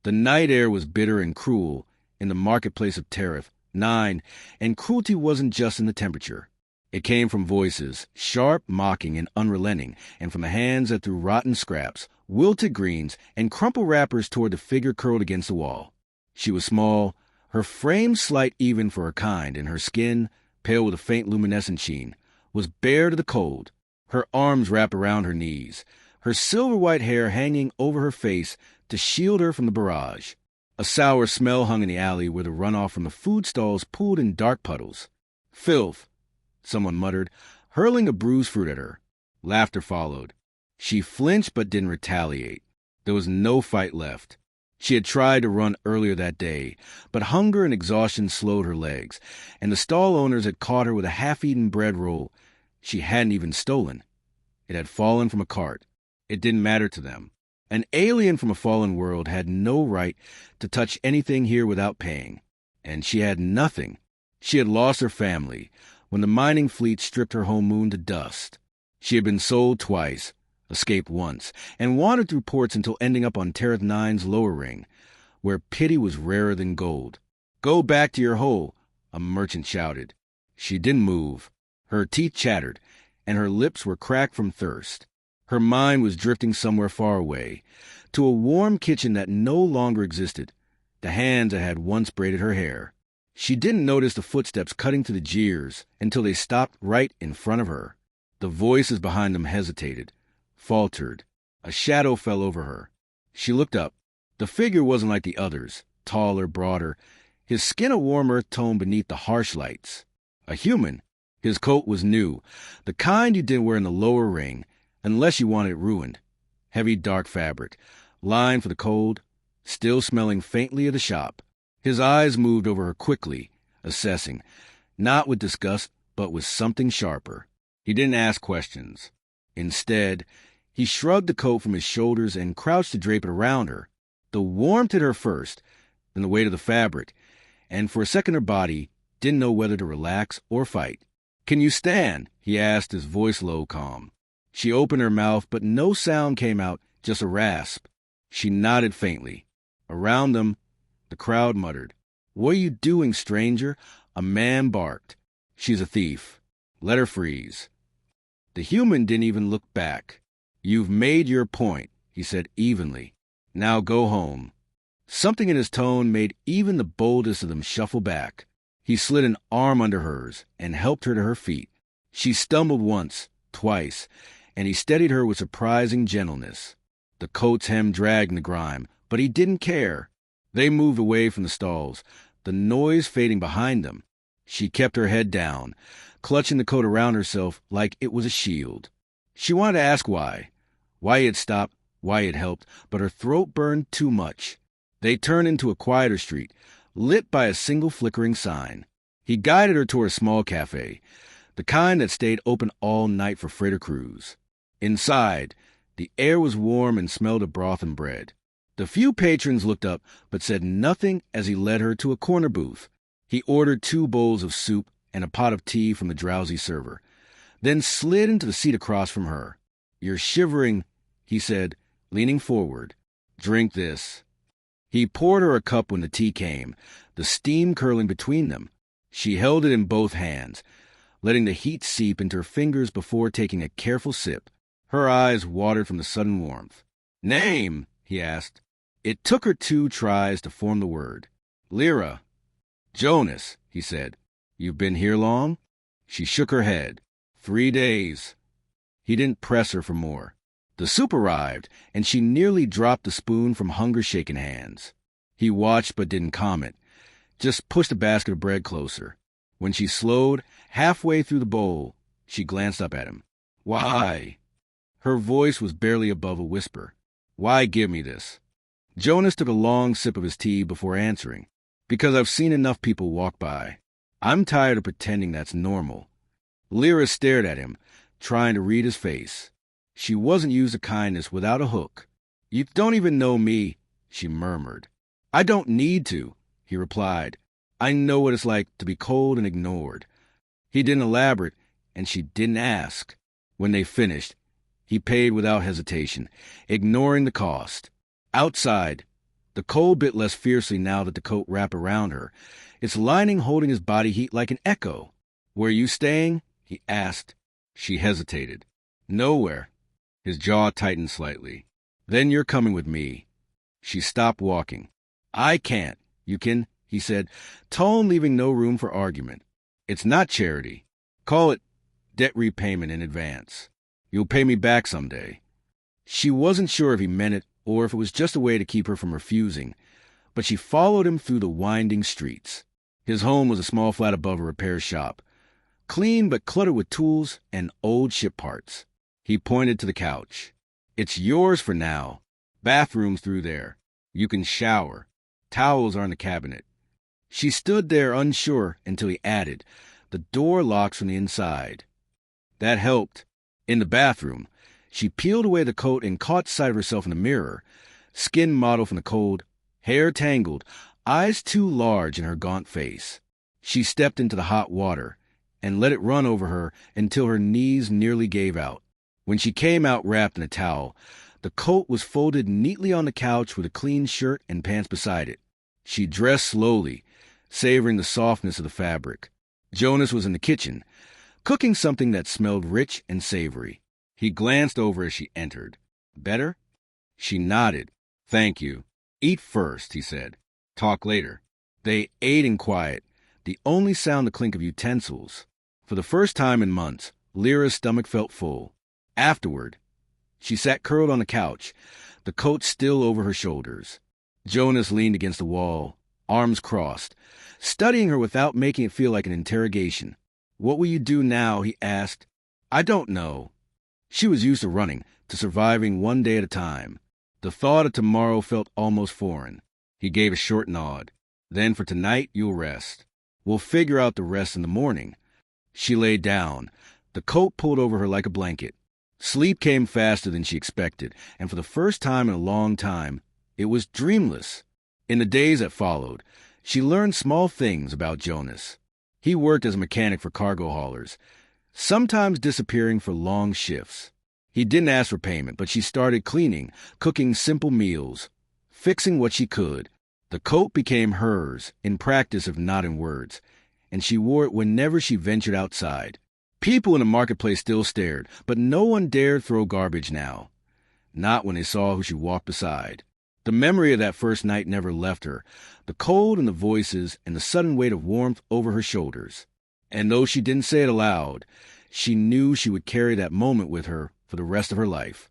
The night air was bitter and cruel in the marketplace of Tariff 9, and cruelty wasn't just in the temperature. It came from voices, sharp, mocking, and unrelenting, and from the hands that threw rotten scraps, wilted greens, and crumpled wrappers toward the figure curled against the wall. She was small, her frame slight even for her kind, and her skin, pale with a faint luminescent sheen, was bare to the cold, her arms wrapped around her knees, her silver-white hair hanging over her face to shield her from the barrage. A sour smell hung in the alley where the runoff from the food stalls pooled in dark puddles. "Filth," someone muttered, hurling a bruised fruit at her. Laughter followed. She flinched but didn't retaliate. There was no fight left. She had tried to run earlier that day, but hunger and exhaustion slowed her legs, and the stall owners had caught her with a half-eaten bread roll she hadn't even stolen. It had fallen from a cart. It didn't matter to them. An alien from a fallen world had no right to touch anything here without paying. And she had nothing. She had lost her family when the mining fleet stripped her home moon to dust. She had been sold twice, escaped once, and wandered through ports until ending up on Tariff 9's lower ring, where pity was rarer than gold. "Go back to your hole," a merchant shouted. She didn't move. Her teeth chattered, and her lips were cracked from thirst. Her mind was drifting somewhere far away, to a warm kitchen that no longer existed, the hands that had once braided her hair. She didn't notice the footsteps cutting to the jeers until they stopped right in front of her. The voices behind them hesitated, faltered. A shadow fell over her. She looked up. The figure wasn't like the others, taller, broader, his skin a warm earth tone beneath the harsh lights. A human. His coat was new, the kind you didn't wear in the lower ring, unless you wanted it ruined. Heavy dark fabric, lined for the cold, still smelling faintly of the shop. His eyes moved over her quickly, assessing, not with disgust, but with something sharper. He didn't ask questions. Instead, he shrugged the coat from his shoulders and crouched to drape it around her. The warmth hit her first, then the weight of the fabric, and for a second her body didn't know whether to relax or fight. "Can you stand?" he asked, his voice low, calm. She opened her mouth, but no sound came out, just a rasp. She nodded faintly. Around them, the crowd muttered, "What are you doing, stranger?" A man barked. "She's a thief. Let her freeze." The human didn't even look back. "You've made your point," he said evenly. "Now go home." Something in his tone made even the boldest of them shuffle back. He slid an arm under hers and helped her to her feet. She stumbled once, twice, and he steadied her with surprising gentleness. The coat's hem dragged in the grime, but he didn't care. They moved away from the stalls, the noise fading behind them. She kept her head down, clutching the coat around herself like it was a shield. She wanted to ask why he had stopped, why he had helped, but her throat burned too much. They turned into a quieter street, lit by a single flickering sign. He guided her toward a small cafe, the kind that stayed open all night for freighter crews. Inside, the air was warm and smelled of broth and bread. The few patrons looked up but said nothing as he led her to a corner booth. He ordered 2 bowls of soup and a pot of tea from the drowsy server, then slid into the seat across from her. "You're shivering," he said, leaning forward. "Drink this." He poured her a cup when the tea came, the steam curling between them. She held it in both hands, letting the heat seep into her fingers before taking a careful sip. Her eyes watered from the sudden warmth. "Name?" he asked. It took her 2 tries to form the word. "Lyra." "Jonas," he said. "You've been here long?" She shook her head. 3 days. He didn't press her for more. The soup arrived, and she nearly dropped the spoon from hunger-shaken hands. He watched but didn't comment, just pushed the basket of bread closer. When she slowed, halfway through the bowl, she glanced up at him. "Why?" Her voice was barely above a whisper. "Why give me this?" Jonas took a long sip of his tea before answering. "Because I've seen enough people walk by. I'm tired of pretending that's normal." Lyra stared at him, trying to read his face. She wasn't used to kindness without a hook. "You don't even know me," she murmured. "I don't need to," he replied. "I know what it's like to be cold and ignored." He didn't elaborate, and she didn't ask. When they finished, he paid without hesitation, ignoring the cost. Outside, The cold bit less fiercely now that the coat wrapped around her, its lining holding his body heat like an echo. "Where you staying?" he asked. She hesitated. "Nowhere." His jaw tightened slightly. "Then you're coming with me." She stopped walking. "I can't. You can," he said, tone leaving no room for argument. "It's not charity. Call it debt repayment in advance. You'll pay me back someday." She wasn't sure if he meant it or if it was just a way to keep her from refusing, but she followed him through the winding streets. His home was a small flat above a repair shop, clean but cluttered with tools and old ship parts. He pointed to the couch. "It's yours for now. Bathroom's through there. You can shower. Towels are in the cabinet." She stood there unsure until he added, "The door locks from the inside." That helped. In the bathroom, she peeled away the coat and caught sight of herself in the mirror, skin mottled from the cold, hair tangled, eyes too large in her gaunt face. She stepped into the hot water and let it run over her until her knees nearly gave out. When she came out wrapped in a towel, the coat was folded neatly on the couch with a clean shirt and pants beside it. She dressed slowly, savoring the softness of the fabric. Jonas was in the kitchen, cooking something that smelled rich and savory. He glanced over as she entered. "Better?" She nodded. "Thank you. Eat first," he said. "Talk later." They ate in quiet, the only sound the clink of utensils. For the first time in months, Lyra's stomach felt full. Afterward, she sat curled on the couch, the coat still over her shoulders. Jonas leaned against the wall, arms crossed, studying her without making it feel like an interrogation. "What will you do now?" he asked. "I don't know." She was used to running, to surviving one day at a time. The thought of tomorrow felt almost foreign. He gave a short nod. "Then for tonight, you'll rest. We'll figure out the rest in the morning." She lay down, the coat pulled over her like a blanket. Sleep came faster than she expected, and for the first time in a long time, it was dreamless. In the days that followed, she learned small things about Jonas. He worked as a mechanic for cargo haulers, sometimes disappearing for long shifts. He didn't ask for payment, but she started cleaning, cooking simple meals, fixing what she could. The coat became hers, in practice if not in words, and she wore it whenever she ventured outside. People in the marketplace still stared, but no one dared throw garbage now. Not when they saw who she walked beside. The memory of that first night never left her, the cold and the voices and the sudden weight of warmth over her shoulders. And though she didn't say it aloud, she knew she would carry that moment with her for the rest of her life.